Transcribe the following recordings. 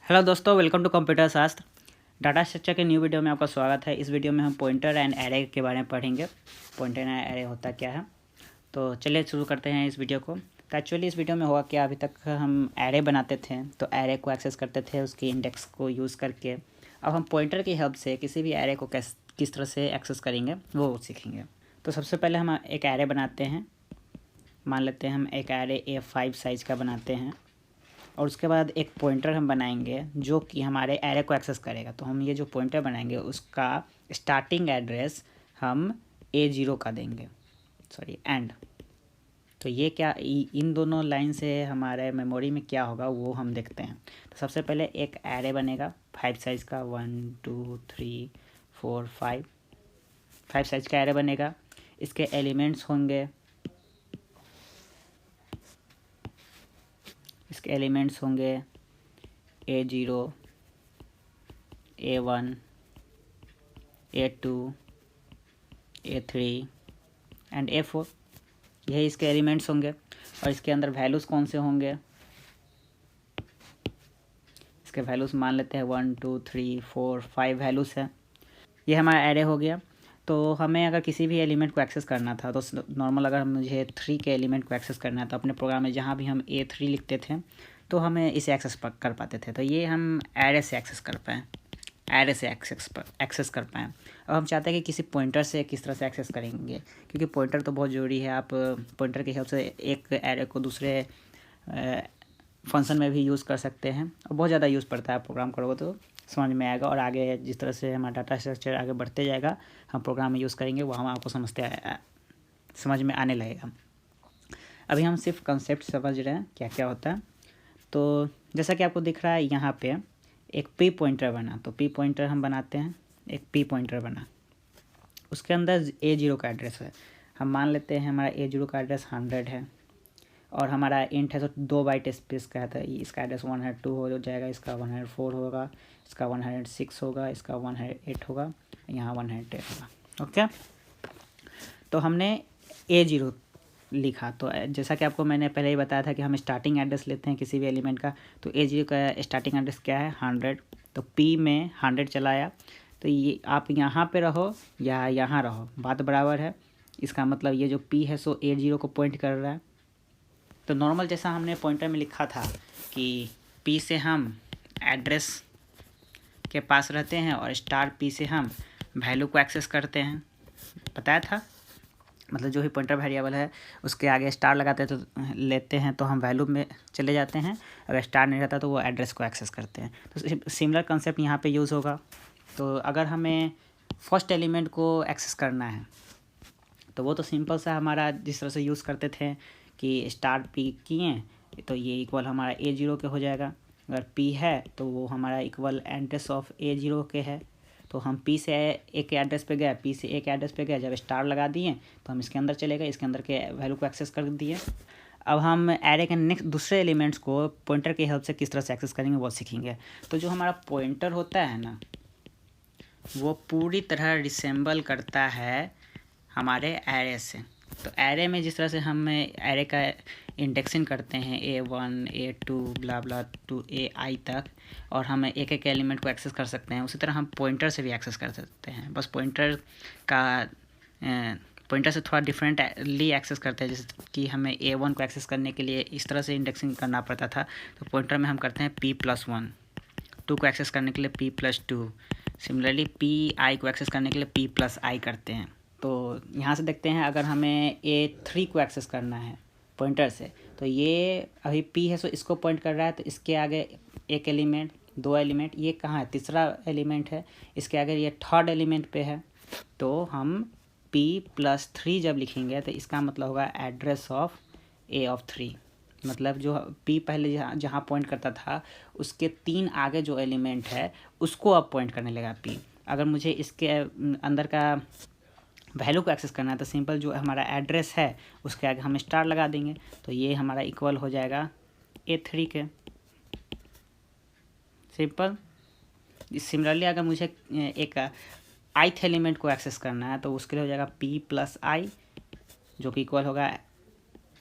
Hello दोस्तों, welcome to computer शास्त्र। Data structure के न्यू वीडियो में आपका स्वागत है। इस वीडियो में हम पॉइंटर एंड एरे के बारे में पढ़ेंगे। पॉइंटर एंड एरे होता क्या है, तो चलिए शुरू करते हैं इस वीडियो को। तो एक्चुअली इस वीडियो में होगा क्या, अभी तक हम एरे बनाते थे तो एरे को एक्सेस करते थे उसकी इंडेक्स को यूज़ करके। अब हम पॉइंटर की हेल्प से किसी भी एरे को किस तरह से एक्सेस करेंगे वो सीखेंगे। तो सबसे पहले हम एक एरे बनाते हैं। मान लेते हैं हम एक एरे A5 साइज़ का बनाते हैं और उसके बाद एक पॉइंटर हम बनाएंगे जो कि हमारे एरे को एक्सेस करेगा। तो हम ये जो पॉइंटर बनाएंगे उसका स्टार्टिंग एड्रेस हम A0 का देंगे, एंड। तो ये क्या इन दोनों लाइन से हमारे मेमोरी में क्या होगा वो हम देखते हैं। तो सबसे पहले एक एरे बनेगा 5 साइज़ का, 1 2 3 4 5 साइज़ का एरे बनेगा। इसके एलिमेंट्स होंगे, A0, A1, A2, A3 and A4। यही इसके एलिमेंट्स होंगे। और इसके अंदर वैल्यूज़ कौन से होंगे, इसके वैल्यूज़ मान लेते हैं 1 2 3 4 5 वैल्यूज़ है। ये हमारा एरे हो गया। तो हमें अगर किसी भी एलिमेंट को एक्सेस करना था तो नॉर्मल अगर मुझे 3 के एलिमेंट को एक्सेस करना है तो अपने प्रोग्राम में जहाँ भी हम A3 लिखते थे तो हमें इसे एक्सेस कर पाते थे। तो ये हम एरे से एक्सेस कर पाएँ, एक्सेस कर पाएँ। अब हम चाहते हैं कि किसी पॉइंटर से किस तरह से एक्सेस करेंगे, क्योंकि पॉइंटर तो बहुत ज़रूरी है। आप पॉइंटर की हेल्प से एक एरे को दूसरे फंक्शन में भी यूज़ कर सकते हैं और बहुत ज़्यादा यूज़ पड़ता है। प्रोग्राम करोगे तो समझ में आएगा, और आगे जिस तरह से हमारा डाटा स्ट्रक्चर आगे बढ़ते जाएगा हम प्रोग्राम में यूज़ करेंगे वो हम आपको समझ में आने लगेगा। अभी हम सिर्फ कंसेप्ट समझ रहे हैं क्या क्या होता है। तो जैसा कि आपको दिख रहा है यहाँ पे एक पी पॉइंटर बना, तो पी पॉइंटर हम बनाते हैं। एक पी पॉइंटर बना, उसके अंदर A0 का एड्रेस है। हम मान लेते हैं हमारा A0 का एड्रेस 100 है और हमारा इंट है तो 2 बाइट स्पेस का है। तो इसका एड्रेस 102 हो जाएगा, इसका 104 होगा, इसका 106 होगा, इसका 108 होगा, यहाँ 108 होगा। ओके, तो हमने A0 लिखा। तो जैसा कि आपको मैंने पहले ही बताया था कि हम स्टार्टिंग एड्रेस लेते हैं किसी भी एलिमेंट का। तो A0 का स्टार्टिंग एड्रेस क्या है, 100। तो P में 100 चलाया, तो ये आप यहाँ पे रहो या यहाँ रहो बात बराबर है। इसका मतलब ये जो P है सो A0 को पॉइंट कर रहा है। तो नॉर्मल जैसा हमने पॉइंटर में लिखा था कि P से हम एड्रेस के पास रहते हैं और स्टार P से हम वैल्यू को एक्सेस करते हैं, बताया था। मतलब जो भी पॉइंटर वेरिएबल है उसके आगे स्टार लगाते हैं तो लेते हैं तो हम वैल्यू में चले जाते हैं, अगर स्टार नहीं रहता तो वो एड्रेस को एक्सेस करते हैं। तो सिमिलर कंसेप्ट यहाँ पे यूज़ होगा। तो अगर हमें फर्स्ट एलिमेंट को एक्सेस करना है तो वो तो सिंपल सा हमारा जिस तरह से यूज़ करते थे कि स्टार P किए तो ये इक्वल हमारा A0 के हो जाएगा। अगर P है तो वो हमारा इक्वल एड्रेस ऑफ A0 के है। तो हम P से एक एड्रेस पे गए, P से एक एड्रेस पे गए, जब स्टार लगा दिए तो हम इसके अंदर चले गए, इसके अंदर के वैल्यू को एक्सेस कर दिए। अब हम एरे के नेक्स्ट दूसरे एलिमेंट्स को पॉइंटर की हेल्प से किस तरह से एक्सेस करेंगे वो सीखेंगे। तो जो हमारा पॉइंटर होता है ना, वो पूरी तरह रिसेंबल करता है हमारे एरे से। तो एरे में जिस तरह से हम एरे का इंडेक्सिंग करते हैं A1 A2 blah blah to AI तक, और हम एक एक एलिमेंट को एक्सेस कर सकते हैं, उसी तरह हम पॉइंटर से भी एक्सेस कर सकते हैं। बस पॉइंटर से थोड़ा डिफरेंटली एक्सेस करते हैं। जैसे कि हमें A1 को एक्सेस करने के लिए इस तरह से इंडेक्सिंग करना पड़ता था, तो पॉइंटर में हम करते हैं P+1। 2 को एक्सेस करने के लिए P+2। सिमिलरली PI को एक्सेस करने के लिए P+I करते हैं। तो यहाँ से देखते हैं, अगर हमें A3 को एक्सेस करना है पॉइंटर से, तो ये अभी P है सो इसको पॉइंट कर रहा है, तो इसके आगे एक एलिमेंट, 2 एलिमेंट, ये कहाँ है, तीसरा एलिमेंट है, इसके आगे ये थर्ड एलिमेंट पे है। तो हम P+3 जब लिखेंगे तो इसका मतलब होगा एड्रेस ऑफ A3। मतलब जो P पहले जहाँ पॉइंट करता था उसके 3 आगे जो एलिमेंट है उसको अब पॉइंट करने लगा P। अगर मुझे इसके अंदर का वैल्यू को एक्सेस करना है तो सिंपल जो हमारा एड्रेस है उसके आगे हम स्टार लगा देंगे, तो ये हमारा इक्वल हो जाएगा A3 के। सिंपल। सिमिलरली अगर मुझे एक ith एलिमेंट को एक्सेस करना है तो उसके लिए हो जाएगा P+I, जो कि इक्वल होगा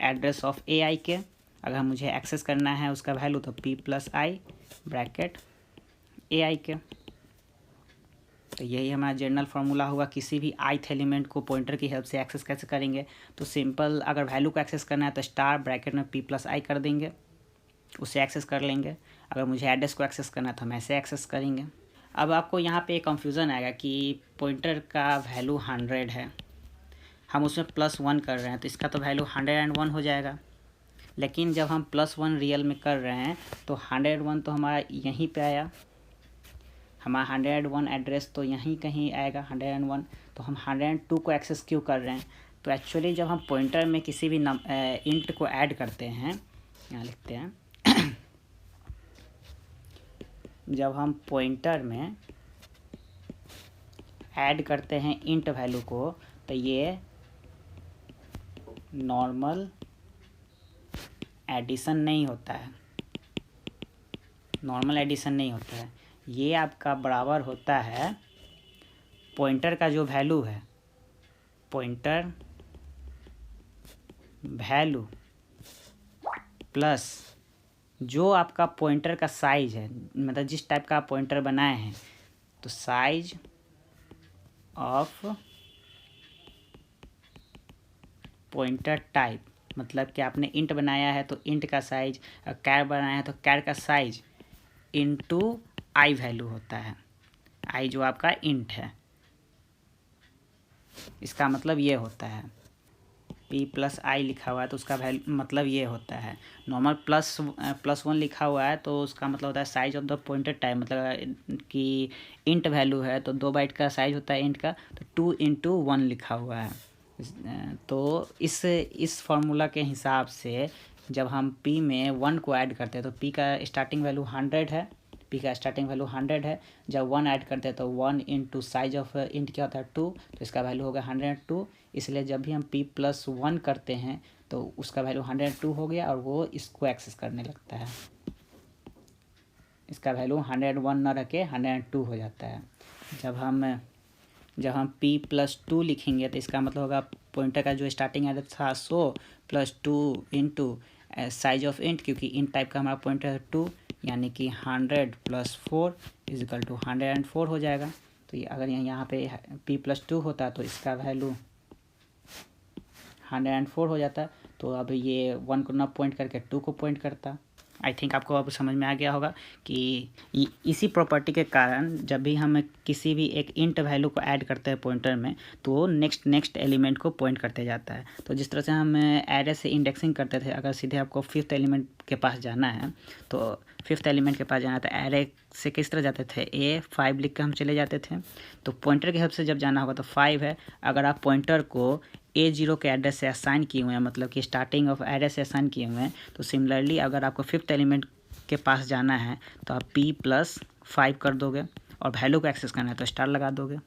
एड्रेस ऑफ AI के। अगर मुझे एक्सेस करना है उसका वैल्यू तो P+I ब्रैकेट AI के। तो यही हमारा जनरल फार्मूला होगा। किसी भी ith एलिमेंट को पॉइंटर की हेल्प से एक्सेस कैसे करेंगे, तो सिंपल, अगर वैल्यू को एक्सेस करना है तो स्टार ब्रैकेट में p+i कर देंगे, उससे एक्सेस कर लेंगे। अगर मुझे एड्रेस को एक्सेस करना है तो हम ऐसे एक्सेस करेंगे। अब आपको यहाँ पे कंफ्यूजन आएगा कि पॉइंटर का वैल्यू 100 है, हम उसमें +1 कर रहे हैं तो इसका तो वैल्यू 101 हो जाएगा। लेकिन जब हम +1 रियल में कर रहे हैं तो 101 तो हमारा यहीं पे आया, हमारा 101 एड्रेस तो यहीं कहीं आएगा 101। तो हम 102 को एक्सेस क्यों कर रहे हैं? तो एक्चुअली जब हम पॉइंटर में किसी भी इंट को ऐड करते हैं, यहाँ लिखते हैं जब हम पॉइंटर में ऐड करते हैं इंट वैल्यू को, तो ये नॉर्मल एडिशन नहीं होता है, नॉर्मल एडिशन नहीं होता है। ये आपका बराबर होता है पॉइंटर का जो वैल्यू है, पॉइंटर वैल्यू प्लस जो आपका पॉइंटर का साइज है, मतलब जिस टाइप का आप पॉइंटर बनाए हैं, तो साइज ऑफ पॉइंटर टाइप, मतलब कि आपने इंट बनाया है तो इंट का साइज, कैर बनाया है तो कैर का साइज इनटू आई वैल्यू होता है। आई जो आपका इंट है, इसका मतलब ये होता है p+i लिखा हुआ है तो उसका वैल्यू मतलब ये होता है। नॉर्मल +1 लिखा हुआ है तो उसका मतलब होता है size of the pointer type, मतलब कि इंट वैल्यू है तो 2 बाइट का साइज होता है इंट का, तो 2 × 1 लिखा हुआ है। तो इस फार्मूला के हिसाब से जब हम p में 1 को ऐड करते हैं तो p का स्टार्टिंग वैल्यू 100 है, p का स्टार्टिंग वैल्यू 100 है। जब 1 ऐड करते हैं तो 1 × साइज ऑफ इंट क्या होता है 2, तो इसका वैल्यू होगा 102। इसलिए जब भी हम p+1 करते हैं तो उसका वैल्यू 102 हो गया और वो इसको एक्सेस करने लगता है। इसका वैल्यू 101 ना रख के 102 हो जाता है। जब हम p+2 लिखेंगे तो इसका मतलब होगा पॉइंटर का जो स्टार्टिंग एड्रेस था 100 + 2 × साइज ऑफ इंट, क्योंकि इंट टाइप का हमारा पॉइंटर है 2, यानी कि 100 + 4 = 104 हो जाएगा। तो ये अगर यहाँ पे p+2 होता तो इसका वैल्यू 104 हो जाता। तो अब ये 1 को ना पॉइंट करके 2 को पॉइंट करता। आई थिंक आपको अब समझ में आ गया होगा कि इसी प्रॉपर्टी के कारण जब भी हम किसी भी एक इंट वैल्यू को ऐड करते हैं पॉइंटर में तो वो नेक्स्ट एलिमेंट को पॉइंट करते जाता है। तो जिस तरह से हम एरे से इंडेक्सिंग करते थे, अगर सीधे आपको 5th एलिमेंट के पास जाना है तो 5th एलिमेंट के पास जाना है तो एरे से किस तरह जाते थे, A5 लिख कर हम चले जाते थे। तो पॉइंटर की हेल्प से जब जाना होगा तो 5 है। अगर आप पॉइंटर को A0 के एड्रेस से असाइन किए हुए हैं, मतलब कि स्टार्टिंग ऑफ एड्रेस से असाइन किए हुए हैं, तो सिमिलरली अगर आपको 5th एलिमेंट के पास जाना है तो आप p+5 कर दोगे और वैल्यू को एक्सेस करना है तो स्टार लगा दोगे।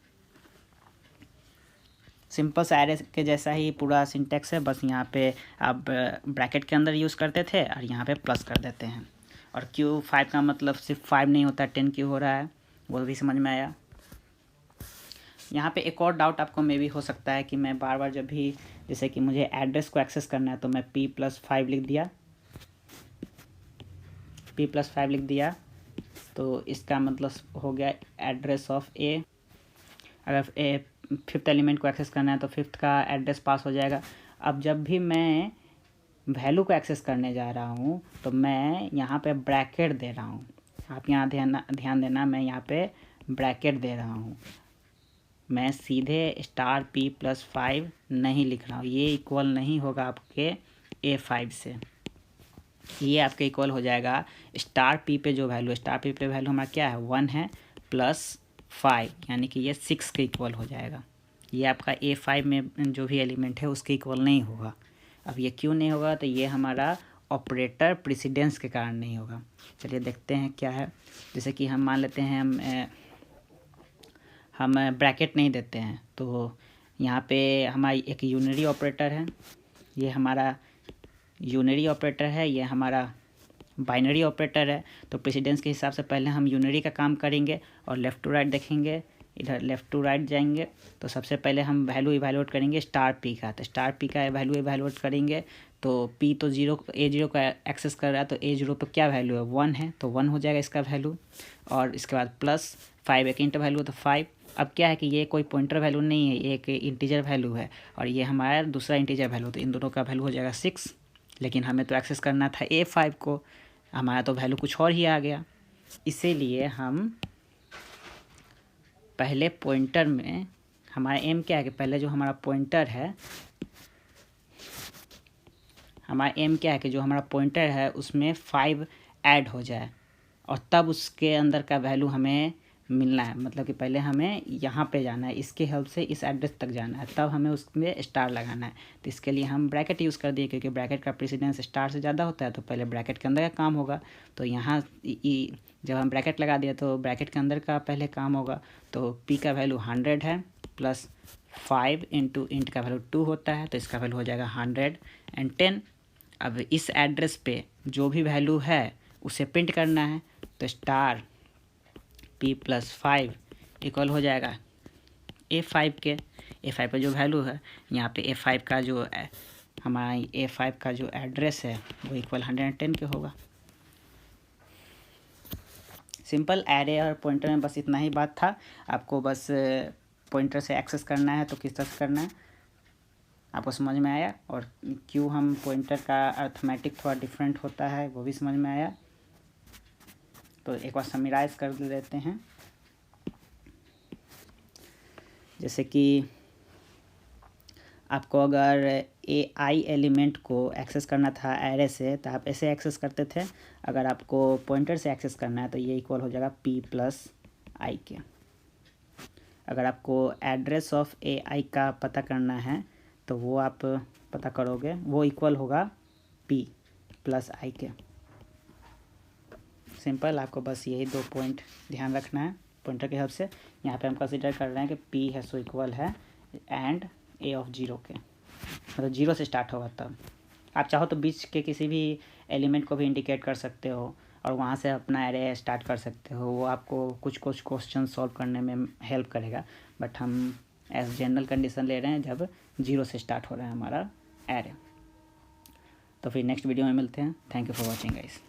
सिंपल सा एरे के जैसा ही पूरा सिंटेक्स है, बस यहाँ पे आप ब्रैकेट के अंदर यूज़ करते थे और यहाँ पे प्लस कर देते हैं। और Q5 का मतलब सिर्फ 5 नहीं होता, 10 क्यों हो रहा है वो भी समझ में आया। यहाँ पे एक और डाउट आपको मे भी हो सकता है कि मैं बार बार जब भी जैसे कि मुझे एड्रेस को एक्सेस करना है तो मैं p+5 लिख दिया, p+5 लिख दिया तो इसका मतलब हो गया एड्रेस ऑफ A। अगर 5th एलिमेंट को एक्सेस करना है तो 5th का एड्रेस पास हो जाएगा। अब जब भी मैं वैल्यू को एक्सेस करने जा रहा हूँ तो मैं यहाँ पे ब्रैकेट दे रहा हूँ। आप यहाँ ध्यान देना, मैं यहाँ पे ब्रैकेट दे रहा हूँ, मैं सीधे *p+5 नहीं लिख रहा हूँ। ये इक्वल नहीं होगा आपके A5 से, ये आपके इक्वल हो जाएगा *p पे जो वैल्यू, *p पे वैल्यू हमारा क्या है 1 है +5, यानी कि ये 6 के इक्वल हो जाएगा। ये आपका A5 में जो भी एलिमेंट है उसके इक्वल नहीं होगा। अब ये क्यों नहीं होगा, तो ये हमारा ऑपरेटर प्रेसिडेंस के कारण नहीं होगा। चलिए देखते हैं क्या है। जैसे कि हम मान लेते हैं हम ब्रैकेट नहीं देते हैं, तो यहाँ पे हमारी एक यूनरी ऑपरेटर है, ये हमारा यूनरी ऑपरेटर है, ये हमारा बाइनरी ऑपरेटर है। तो प्रेसिडेंस के हिसाब से पहले हम यूनरी का काम करेंगे और लेफ़्ट टू राइट देखेंगे, इधर लेफ़्ट टू राइट जाएंगे तो सबसे पहले हम वैल्यू इवैल्यूएट करेंगे स्टार पी का। तो स्टार पी का वैल्यू इवैल्यूएट करेंगे तो पी तो A0 का एक्सेस कर रहा है, तो A0 पे क्या वैल्यू है 1 है, तो 1 हो जाएगा इसका वैल्यू। और इसके बाद प्लस 5 एक इंट वैल्यू, तो 5। अब क्या है कि ये कोई पॉइंटर वैल्यू नहीं है, एक इंटीजर वैल्यू है और ये हमारा दूसरा इंटीजर वैल्यू, तो इन दोनों का वैल्यू हो जाएगा 6। लेकिन हमें तो एक्सेस करना था A5 को, हमारा तो वैल्यू कुछ और ही आ गया। इसीलिए हम पहले पॉइंटर में, हमारा एम क्या है कि पहले जो हमारा पॉइंटर है, हमारा एम क्या है कि जो हमारा पॉइंटर है उसमें 5 ऐड हो जाए और तब उसके अंदर का वैल्यू हमें मिलना है। मतलब कि पहले हमें यहाँ पे जाना है, इसके हेल्प से इस एड्रेस तक जाना है, तब हमें उसमें स्टार लगाना है। तो इसके लिए हम ब्रैकेट यूज़ कर दिए, क्योंकि ब्रैकेट का प्रेसिडेंस स्टार से ज़्यादा होता है, तो पहले ब्रैकेट के अंदर का काम होगा। तो यहाँ जब हम ब्रैकेट लगा दिया तो ब्रैकेट के अंदर का पहले काम होगा। तो पी का वैल्यू 100 है प्लस 5 इंटू इंट का वैल्यू 2 होता है, तो इसका वैल्यू हो जाएगा 110। अब इस एड्रेस पे जो भी वैल्यू है उसे प्रिंट करना है, तो स्टार पी प्लस 5 इक्वल हो जाएगा A5 के। A5 का जो वैल्यू है यहाँ पे A5 का जो हमारा A5 का जो एड्रेस है वो इक्वल 110 के होगा। सिंपल एरे और पॉइंटर में बस इतना ही बात था। आपको बस पॉइंटर से एक्सेस करना है तो किस तरह से करना है आपको समझ में आया, और क्यों हम पॉइंटर का अर्थमेटिक थोड़ा डिफरेंट होता है वो भी समझ में आया। तो एक बार समराइज कर लेते हैं। जैसे कि आपको अगर AI एलिमेंट को एक्सेस करना था एरे से तो आप ऐसे एक्सेस करते थे। अगर आपको पॉइंटर से एक्सेस करना है तो ये इक्वल हो जाएगा P प्लस I के। अगर आपको एड्रेस ऑफ AI का पता करना है तो वो आप पता करोगे, वो इक्वल होगा P प्लस I के। सिंपल, आपको बस यही 2 पॉइंट ध्यान रखना है पॉइंटर के हेल्प से। यहाँ पे हम कंसीडर कर रहे हैं कि P है सो इक्वल है एंड A ऑफ 0 के, मतलब 0 से स्टार्ट होगा। तब आप चाहो तो बीच के किसी भी एलिमेंट को भी इंडिकेट कर सकते हो और वहाँ से अपना एरे स्टार्ट कर सकते हो। वो आपको कुछ क्वेश्चन सॉल्व करने में हेल्प करेगा, बट हम एज जनरल कंडीशन ले रहे हैं जब 0 से स्टार्ट हो रहा है हमारा एरे। तो फिर नेक्स्ट वीडियो में मिलते हैं। Thank you for watching guys.